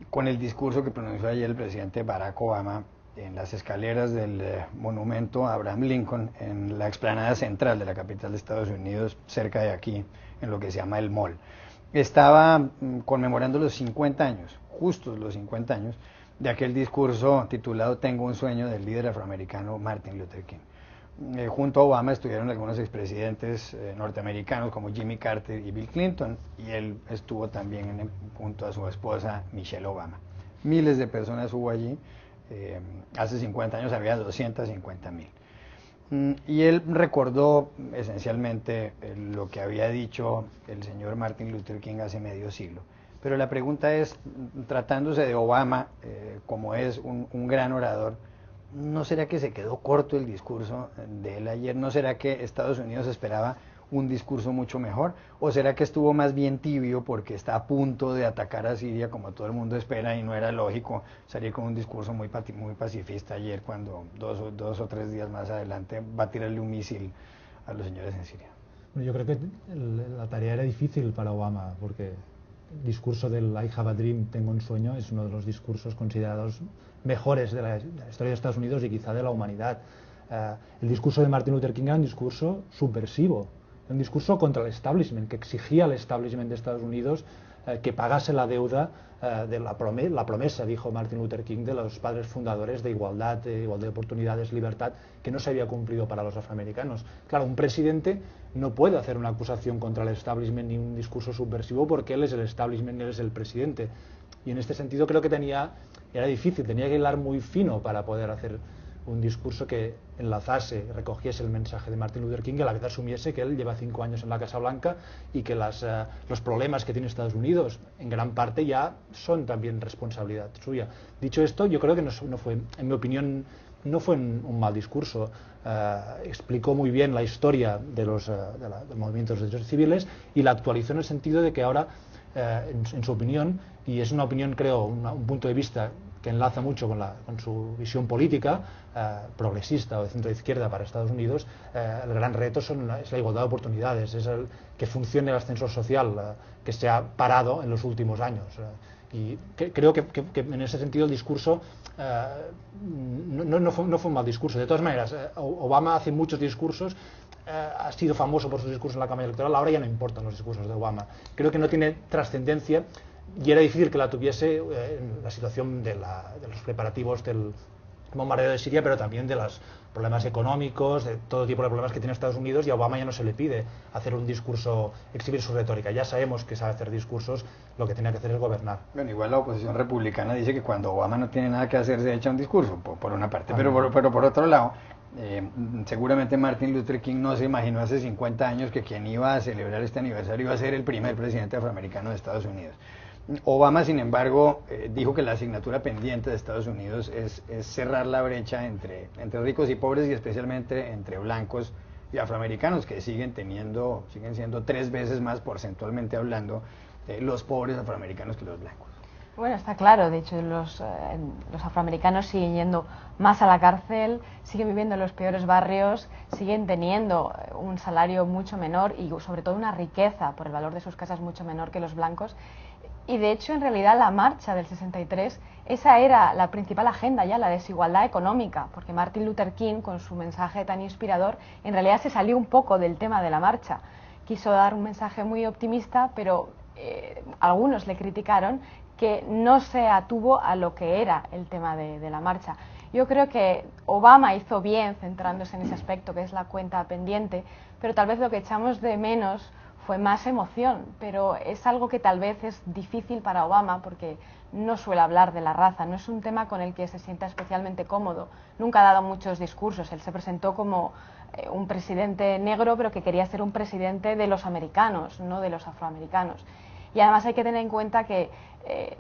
Con el discurso que pronunció ayer el presidente Barack Obama en las escaleras del monumento a Abraham Lincoln en la explanada central de la capital de Estados Unidos, cerca de aquí, en lo que se llama el Mall. Estaba conmemorando los 50 años, justos los 50 años, de aquel discurso titulado Tengo un sueño del líder afroamericano Martin Luther King. Junto a Obama estuvieron algunos expresidentes norteamericanos como Jimmy Carter y Bill Clinton, y él estuvo también junto a su esposa Michelle Obama. Miles de personas hubo allí, hace 50 años había 250.000. Y él recordó esencialmente lo que había dicho el señor Martin Luther King hace medio siglo. Pero la pregunta es, tratándose de Obama, como es un gran orador, ¿no será que se quedó corto el discurso de él ayer? ¿No será que Estados Unidos esperaba un discurso mucho mejor? ¿O será que estuvo más bien tibio porque está a punto de atacar a Siria como todo el mundo espera y no era lógico salir con un discurso muy pacifista ayer cuando dos o tres días más adelante va a tirarle un misil a los señores en Siria? Yo creo que la tarea era difícil para Obama porque el discurso del I have a dream, tengo un sueño, es uno de los discursos considerados mejores de la historia de Estados Unidos y quizá de la humanidad. El discurso de Martin Luther King era un discurso subversivo, un discurso contra el establishment, que exigía al establishment de Estados Unidos que pagase la deuda de la promesa, dijo Martin Luther King, de los padres fundadores de igualdad de oportunidades, libertad, que no se había cumplido para los afroamericanos. Claro, un presidente no puede hacer una acusación contra el establishment ni un discurso subversivo porque él es el establishment, él es el presidente. Y en este sentido creo que era difícil, tenía que hilar muy fino para poder hacer un discurso que enlazase, recogiese el mensaje de Martin Luther King y a la vez asumiese que él lleva 5 años en la Casa Blanca y que los problemas que tiene Estados Unidos en gran parte ya son también responsabilidad suya. Dicho esto, yo creo que no fue, en mi opinión, no fue un mal discurso. Explicó muy bien la historia de los movimientos de derechos civiles y la actualizó en el sentido de que ahora, en su opinión, y es una opinión, creo, un punto de vista que enlaza mucho con su visión política, progresista o de centro-izquierda para Estados Unidos, el gran reto es la igualdad de oportunidades, es que funcione el ascensor social, que se ha parado en los últimos años. Y creo que en ese sentido el discurso no fue un mal discurso. De todas maneras, Obama hace muchos discursos, ha sido famoso por sus discursos en la campaña electoral, ahora ya no importan los discursos de Obama. Creo que no tiene trascendencia y era difícil que la tuviese en la situación de los preparativos del bombardeo de Siria, pero también de los problemas económicos, de todo tipo de problemas que tiene Estados Unidos, y a Obama ya no se le pide hacer un discurso, exhibir su retórica. Ya sabemos que sabe hacer discursos, lo que tiene que hacer es gobernar. Bueno, igual la oposición republicana dice que cuando Obama no tiene nada que hacer se echa un discurso, por una parte, pero por otro lado, seguramente Martin Luther King no se imaginó hace 50 años que quien iba a celebrar este aniversario iba a ser el primer presidente afroamericano de Estados Unidos. Obama, sin embargo, dijo que la asignatura pendiente de Estados Unidos es cerrar la brecha entre ricos y pobres, y especialmente entre blancos y afroamericanos, que siguen siendo 3 veces más porcentualmente hablando los pobres afroamericanos que los blancos. Bueno, está claro, de hecho los afroamericanos siguen yendo más a la cárcel, siguen viviendo en los peores barrios, siguen teniendo un salario mucho menor y sobre todo una riqueza por el valor de sus casas mucho menor que los blancos. Y de hecho, en realidad, la marcha del 63, esa era la principal agenda ya, la desigualdad económica, porque Martin Luther King, con su mensaje tan inspirador, en realidad se salió un poco del tema de la marcha. Quiso dar un mensaje muy optimista, pero algunos le criticaron que no se atuvo a lo que era el tema de la marcha. Yo creo que Obama hizo bien centrándose en ese aspecto, que es la cuenta pendiente, pero tal vez lo que echamos de menos fue más emoción, pero es algo que tal vez es difícil para Obama porque no suele hablar de la raza, no es un tema con el que se sienta especialmente cómodo, nunca ha dado muchos discursos, él se presentó como un presidente negro, pero que quería ser un presidente de los americanos, no de los afroamericanos. Y además hay que tener en cuenta que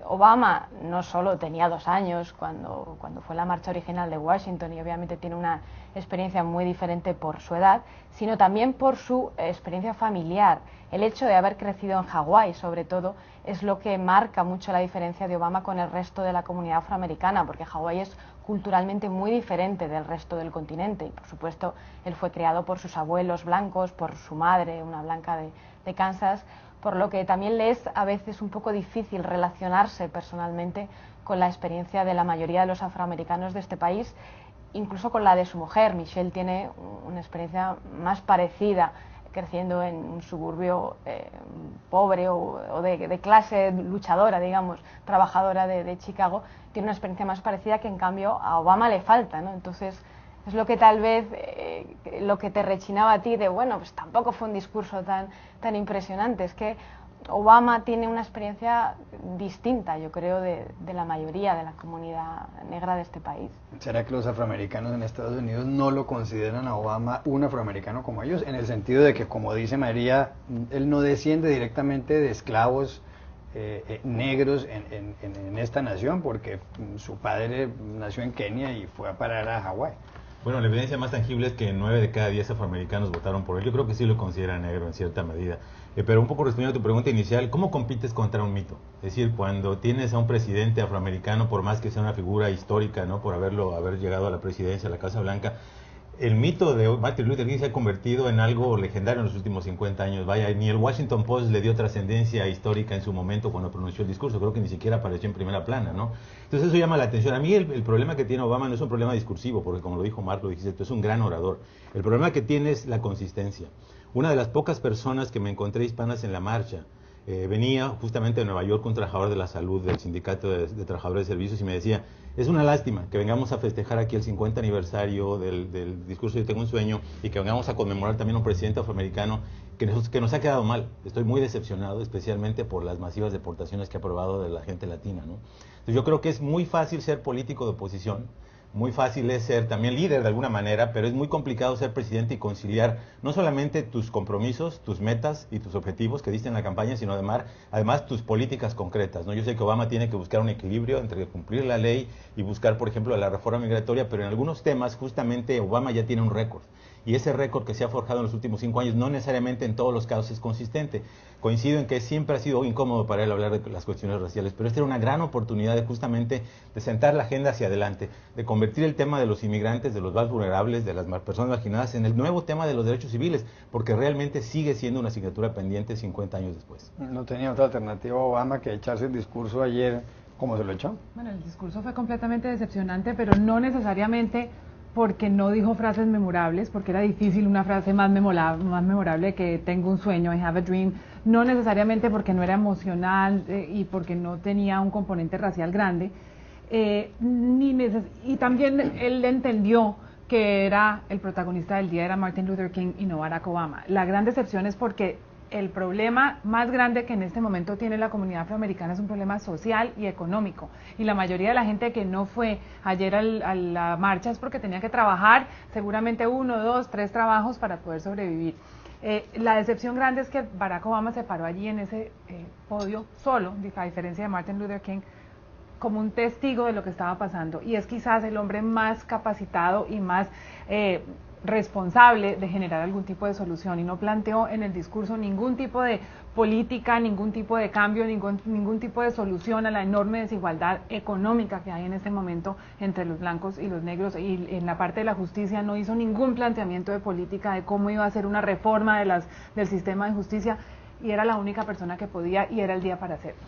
Obama no solo tenía 2 años cuando fue la marcha original de Washington, y obviamente tiene una experiencia muy diferente por su edad, sino también por su experiencia familiar. El hecho de haber crecido en Hawái, sobre todo, es lo que marca mucho la diferencia de Obama con el resto de la comunidad afroamericana, porque Hawái es culturalmente muy diferente del resto del continente, y por supuesto él fue criado por sus abuelos blancos, por su madre, una blanca de Kansas, por lo que también le es a veces un poco difícil relacionarse personalmente con la experiencia de la mayoría de los afroamericanos de este país, incluso con la de su mujer. Michelle tiene una experiencia más parecida creciendo en un suburbio pobre o de clase luchadora, digamos, trabajadora de Chicago. Tiene una experiencia más parecida que en cambio a Obama le falta, ¿no? Entonces es lo que tal vez lo que te rechinaba a ti de, bueno, pues tampoco fue un discurso tan impresionante. Es que Obama tiene una experiencia distinta, yo creo, de la mayoría de la comunidad negra de este país. ¿Será que los afroamericanos en Estados Unidos no lo consideran a Obama un afroamericano como ellos? En el sentido de que, como dice María, él no desciende directamente de esclavos negros en esta nación, porque su padre nació en Kenia y fue a parar a Hawái. Bueno, la evidencia más tangible es que 9 de cada 10 afroamericanos votaron por él. Yo creo que sí lo consideran negro en cierta medida. Pero un poco respondiendo a tu pregunta inicial, ¿cómo compites contra un mito? Es decir, cuando tienes a un presidente afroamericano, por más que sea una figura histórica, ¿no?, por haber llegado a la presidencia, a la Casa Blanca, el mito de Martin Luther King se ha convertido en algo legendario en los últimos 50 años. Vaya, ni el Washington Post le dio trascendencia histórica en su momento cuando pronunció el discurso. Creo que ni siquiera apareció en primera plana, ¿no? Entonces eso llama la atención. A mí el problema que tiene Obama no es un problema discursivo, porque como lo dijo Mark, lo dijiste tú, es un gran orador. El problema que tiene es la consistencia. Una de las pocas personas que me encontré hispanas en la marcha venía justamente de Nueva York, un trabajador de la salud del Sindicato de Trabajadores de Servicios, y me decía, es una lástima que vengamos a festejar aquí el 50 aniversario del discurso Yo Tengo un Sueño y que vengamos a conmemorar también a un presidente afroamericano que nos ha quedado mal. Estoy muy decepcionado, especialmente por las masivas deportaciones que ha aprobado de la gente latina, ¿no? Entonces yo creo que es muy fácil ser político de oposición, muy fácil es ser también líder de alguna manera, pero es muy complicado ser presidente y conciliar no solamente tus compromisos, tus metas y tus objetivos que diste en la campaña, sino además tus políticas concretas, ¿no? Yo sé que Obama tiene que buscar un equilibrio entre cumplir la ley y buscar, por ejemplo, la reforma migratoria, pero en algunos temas justamente Obama ya tiene un récord. Y ese récord que se ha forjado en los últimos 5 años no necesariamente en todos los casos es consistente. Coincido en que siempre ha sido incómodo para él hablar de las cuestiones raciales, pero esta era una gran oportunidad de justamente de sentar la agenda hacia adelante, de convertir el tema de los inmigrantes, de los más vulnerables, de las personas marginadas en el nuevo tema de los derechos civiles, porque realmente sigue siendo una asignatura pendiente 50 años después. No tenía otra alternativa Obama que echarse el discurso ayer como se lo echó. Bueno, el discurso fue completamente decepcionante, pero no necesariamente porque no dijo frases memorables, porque era difícil una frase más memorable que tengo un sueño, I have a dream, no necesariamente porque no era emocional y porque no tenía un componente racial grande, y también él entendió que era el protagonista del día, era Martin Luther King y no Barack Obama. La gran decepción es porque el problema más grande que en este momento tiene la comunidad afroamericana es un problema social y económico, y la mayoría de la gente que no fue ayer a la marcha es porque tenía que trabajar seguramente 1, 2, 3 trabajos para poder sobrevivir. La decepción grande es que Barack Obama se paró allí en ese podio solo, a diferencia de Martin Luther King, como un testigo de lo que estaba pasando, y es quizás el hombre más capacitado y más responsable de generar algún tipo de solución, y no planteó en el discurso ningún tipo de política, ningún tipo de cambio, ningún tipo de solución a la enorme desigualdad económica que hay en este momento entre los blancos y los negros, y en la parte de la justicia no hizo ningún planteamiento de política de cómo iba a hacer una reforma del sistema de justicia, y era la única persona que podía y era el día para hacerlo.